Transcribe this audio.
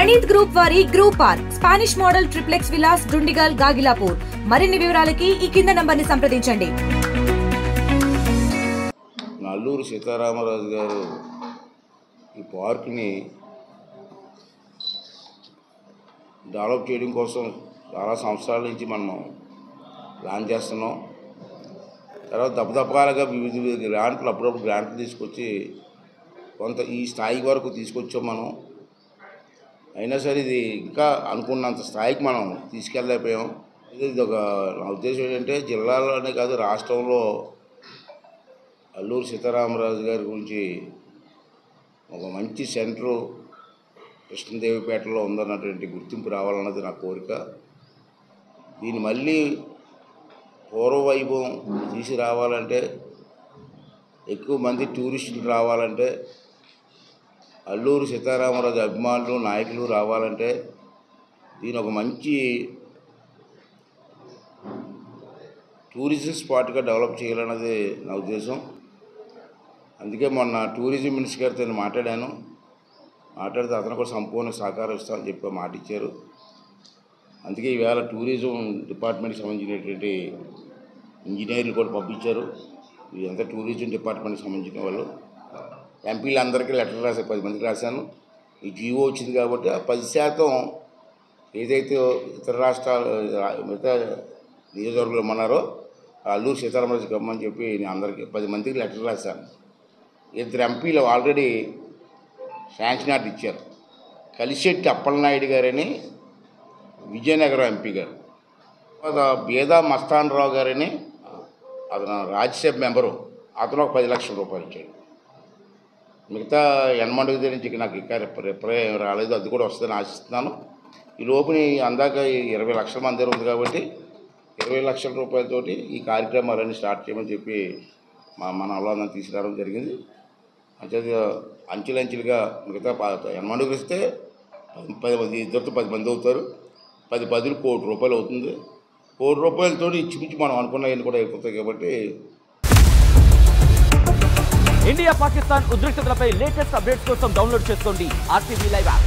Praneeth group వారి group park Spanish model triplex Vilas Dundigal Gagillapur. మరిన్ని వివరాలకి ఈ కింద నంబర్ని సంప్రదించండి. అల్లూరి సీతారామరాజు గారు ఈ పార్క్ని డెవలప్ చేయడం కోసం చాలా సంవత్సరాల నుంచి మనం ప్లాన్ చేస్తున్నాం. తర్వాత దప్పదప్పాలుగా వివిధ గ్రాంట్లు అప్పుడప్పుడు గ్రాంట్లు తీసుకొచ్చి కొంత ఈ స్థాయి వరకు తీసుకొచ్చాం మనం. అయినా సరే ఇది ఇంకా అనుకున్నంత స్థాయికి మనం తీసుకెళ్ళలేకపోయాం. ఇది ఒక నా ఉద్దేశం ఏంటంటే జిల్లాలోనే కాదు రాష్ట్రంలో అల్లూరి సీతారామరాజు గారి గురించి ఒక మంచి సెంటరు కృష్ణదేవిపేటలో ఉందన్నటువంటి గుర్తింపు రావాలన్నది నా కోరిక. దీన్ని మళ్ళీ పూర్వవైభవం తీసి రావాలంటే, ఎక్కువ మంది టూరిస్టులు రావాలంటే, అల్లూరి సీతారామరాజు అభిమానులు నాయకులు రావాలంటే దీని ఒక మంచి టూరిజం స్పాట్గా డెవలప్ చేయాలన్నది నా ఉద్దేశం. అందుకే మొన్న టూరిజం మినిస్టర్ గారితో నేను మాట్లాడితే అతను కూడా సంపూర్ణ సహకారం ఇస్తామని చెప్పి మాట ఇచ్చారు. అందుకే ఈవేళ టూరిజం డిపార్ట్మెంట్కి సంబంధించినటువంటి ఇంజనీర్లు కూడా పంపించారు. ఇదంతా టూరిజం డిపార్ట్మెంట్కి సంబంధించిన వాళ్ళు. ఎంపీలందరికీ లెటర్ రాశాను, 10 మందికి రాశాను. ఈ జీవో వచ్చింది కాబట్టి ఆ 10% ఏదైతే ఇతర రాష్ట్రాలు మిగతా నియోజకవర్గంలో ఉన్నారో అల్లూరి సీతారామరాజు గమ్మని చెప్పి నేను అందరికీ 10 మందికి లెటర్ రాశాను. 2 ఎంపీలు ఆల్రెడీ శాంక్షన్ ఆర్డర్ ఇచ్చారు. కలిశెట్టి అప్పలనాయుడు గారని విజయనగరం ఎంపీ గారు, బేదా మస్తాన్ రావు గారని అతను రాజ్యసభ మెంబరు, అతను ఒక 10 లక్షల రూపాయలు ఇచ్చాడు. మిగతా యనమడుగు దగ్గర నుంచి నాకు ఇంకా రిప్లై రాలేదు, అది కూడా వస్తుందని ఆశిస్తున్నాను. ఈ లోపుని అందాక 20 లక్షల మంది దగ్గర ఉంది కాబట్టి 20 లక్షల రూపాయలతోటి ఈ కార్యక్రమాలన్నీ స్టార్ట్ చేయమని చెప్పి మన అల్లాన్ని తీసుకురావడం జరిగింది. అంటే అంచెలంచెలుగా మిగతా యనమడుగు ఇస్తే 10 మంది అవుతారు. 10 బదులు ₹1 కోటి అవుతుంది. ₹1 కోటితో ఇచ్చిపుచ్చి మనం అనుకున్నవన్నీ కూడా అయిపోతాయి. కాబట్టి ఇండియా పాకిస్తాన్ ఉద్రిక్తతలపై లేటెస్ట్ అప్డేట్స్ కోసం డౌన్లోడ్ చేసుకోండి RTV లైవ్ యాప్.